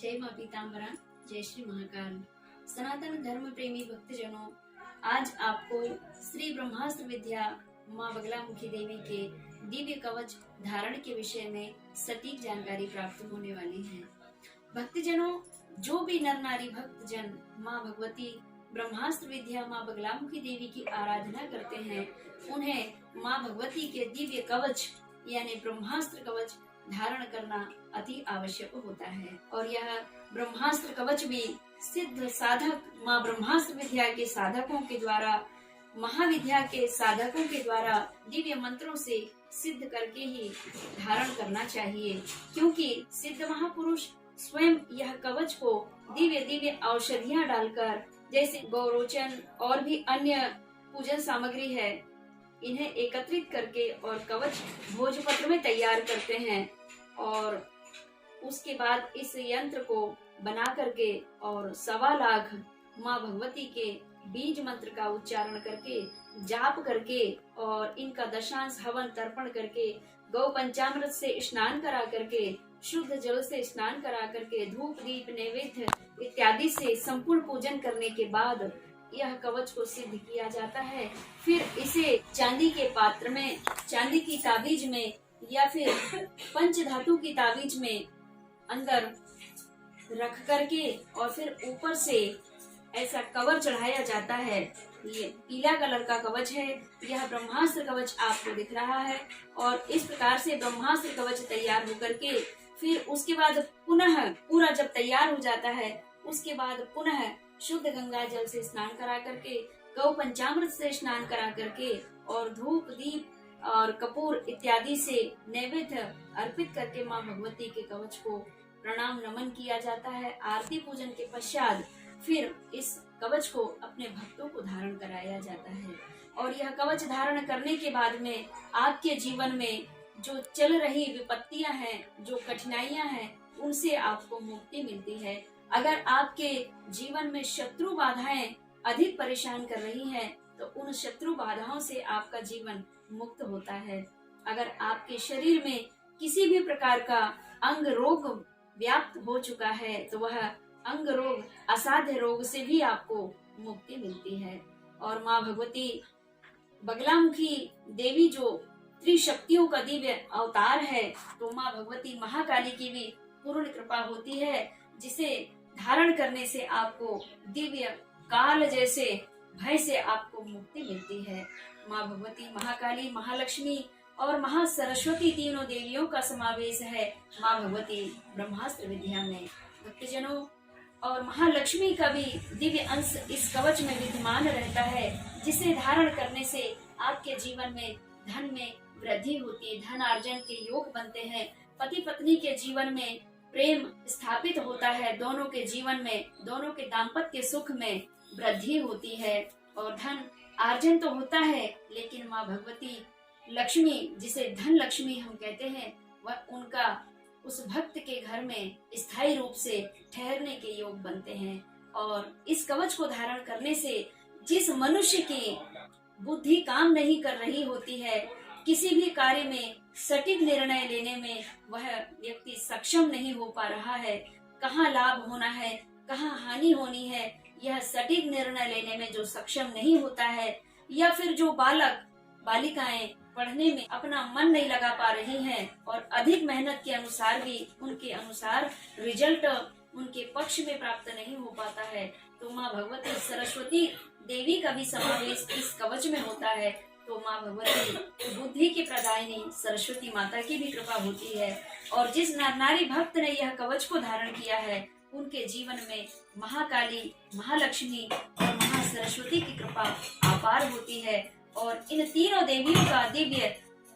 जय माँ पीताम्बरा, जय श्री महाकाल। सनातन धर्म प्रेमी भक्तजनों, आज आपको श्री ब्रह्मास्त्र विद्या माँ बगलामुखी देवी के दिव्य कवच धारण के विषय में सटीक जानकारी प्राप्त होने वाली है। भक्तजनों, जो भी नर नारी भक्तजन माँ भगवती ब्रह्मास्त्र विद्या माँ बगलामुखी देवी की आराधना करते हैं, उन्हें माँ भगवती के दिव्य कवच यानी ब्रह्मास्त्र कवच धारण करना अति आवश्यक होता है। और यह ब्रह्मास्त्र कवच भी सिद्ध साधक माँ ब्रह्मास्त्र विद्या के साधकों के द्वारा, महाविद्या के साधकों के द्वारा दिव्य मंत्रों से सिद्ध करके ही धारण करना चाहिए, क्योंकि सिद्ध महापुरुष स्वयं यह कवच को दिव्य दिव्य औषधियाँ डालकर, जैसे गौरोचन और भी अन्य पूजन सामग्री है, इन्हें एकत्रित करके और कवच भोजपत्र में तैयार करते हैं और उसके बाद इस यंत्र को बना करके और 1.25 लाख माँ भगवती के बीज मंत्र का उच्चारण करके, जाप करके और इनका दशांश हवन तर्पण करके, गौ पंचामृत से स्नान करा करके, शुद्ध जल से स्नान करा करके, धूप दीप नैवेद्य इत्यादि से संपूर्ण पूजन करने के बाद यह कवच को सिद्ध किया जाता है। फिर इसे चांदी के पात्र में, चांदी की ताबीज में या फिर पंच धातु की ताबीज में अंदर रख करके और फिर ऊपर से ऐसा कवर चढ़ाया जाता है। ये पीला कलर का कवच है, यह ब्रह्मास्त्र कवच आपको दिख रहा है। और इस प्रकार से ब्रह्मास्त्र कवच तैयार होकर के फिर उसके बाद पुनः पूरा जब तैयार हो जाता है, उसके बाद पुनः शुद्ध गंगा जल से स्नान करा करके, गौ पंचामृत से स्नान करा करके और धूप दीप और कपूर इत्यादि से नैवेद्य अर्पित करके माँ भगवती के कवच को प्रणाम नमन किया जाता है। आरती पूजन के पश्चात फिर इस कवच को अपने भक्तों को धारण कराया जाता है। और यह कवच धारण करने के बाद में आपके जीवन में जो चल रही विपत्तियां हैं, जो कठिनाइयां हैं, उनसे आपको मुक्ति मिलती है। अगर आपके जीवन में शत्रु बाधाएं अधिक परेशान कर रही हैं, तो उन शत्रु बाधाओं से आपका जीवन मुक्त होता है। अगर आपके शरीर में किसी भी प्रकार का अंग रोग व्याप्त हो चुका है, तो वह अंग रोग, असाध्य रोग से भी आपको मुक्ति मिलती है। और माँ भगवती बगलामुखी देवी जो त्रिशक्तियों का दिव्य अवतार है, तो माँ भगवती महाकाली की भी पूर्ण कृपा होती है, जिसे धारण करने से आपको दिव्य काल जैसे भय से आपको मुक्ति मिलती है। माँ भगवती महाकाली, महालक्ष्मी और महासरस्वती तीनों देवियों का समावेश है माँ भगवती ब्रह्मास्त्र विद्या में। भक्तजनों, और महालक्ष्मी का भी दिव्य अंश इस कवच में विद्यमान रहता है, जिसे धारण करने से आपके जीवन में धन में वृद्धि होती है, धन अर्जन के योग बनते हैं, पति पत्नी के जीवन में प्रेम स्थापित होता है, दोनों के जीवन में, दोनों के दाम्पत्य सुख में वृद्धि होती है और धन अर्जन तो होता है, लेकिन माँ भगवती लक्ष्मी, जिसे धन लक्ष्मी हम कहते हैं, वह उनका उस भक्त के घर में स्थायी रूप से ठहरने के योग बनते हैं। और इस कवच को धारण करने से जिस मनुष्य की बुद्धि काम नहीं कर रही होती है, किसी भी कार्य में सटीक निर्णय लेने में वह व्यक्ति सक्षम नहीं हो पा रहा है, कहाँ लाभ होना है, कहाँ हानि होनी है, यह सटीक निर्णय लेने में जो सक्षम नहीं होता है, या फिर जो बालक बालिकाएं पढ़ने में अपना मन नहीं लगा पा रही हैं और अधिक मेहनत के अनुसार भी उनके अनुसार रिजल्ट उनके पक्ष में प्राप्त नहीं हो पाता है, तो माँ भगवती सरस्वती देवी का भी समावेश इस कवच में होता है। तो माँ भगवती बुद्धि की प्रदायिनी सरस्वती माता की भी कृपा होती है। और जिस नारी भक्त ने यह कवच को धारण किया है, उनके जीवन में महाकाली, महालक्ष्मी और महासरस्वती की कृपा अपार होती है। और इन तीनों देवियों का दिव्य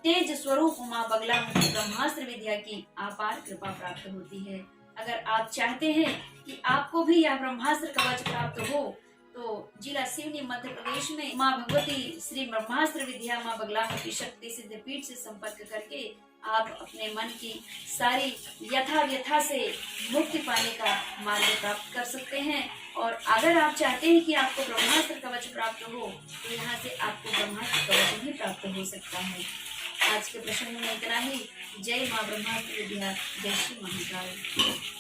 तेज स्वरूप माँ बगलामुखी ब्रह्मास्त्र विद्या की अपार कृपा प्राप्त होती है। अगर आप चाहते हैं कि आपको भी यह ब्रह्मास्त्र कवच प्राप्त हो, तो जिला सिवनी मध्य प्रदेश में माँ भगवती श्री ब्रह्मास्त्र विद्या माँ बगलामुखी शक्ति सिद्ध पीठ से संपर्क करके आप अपने मन की सारी व्यथा से मुक्ति पाने का मार्ग प्राप्त कर सकते हैं। और अगर आप चाहते हैं कि आपको ब्रह्मास्त्र कवच प्राप्त हो, तो यहाँ से आपको ब्रह्मास्त्र कवच भी प्राप्त हो सकता है। आज के प्रसंग में इतना ही। जय माँ ब्रह्मास्त्र विद्या, जय श्री महाकाल।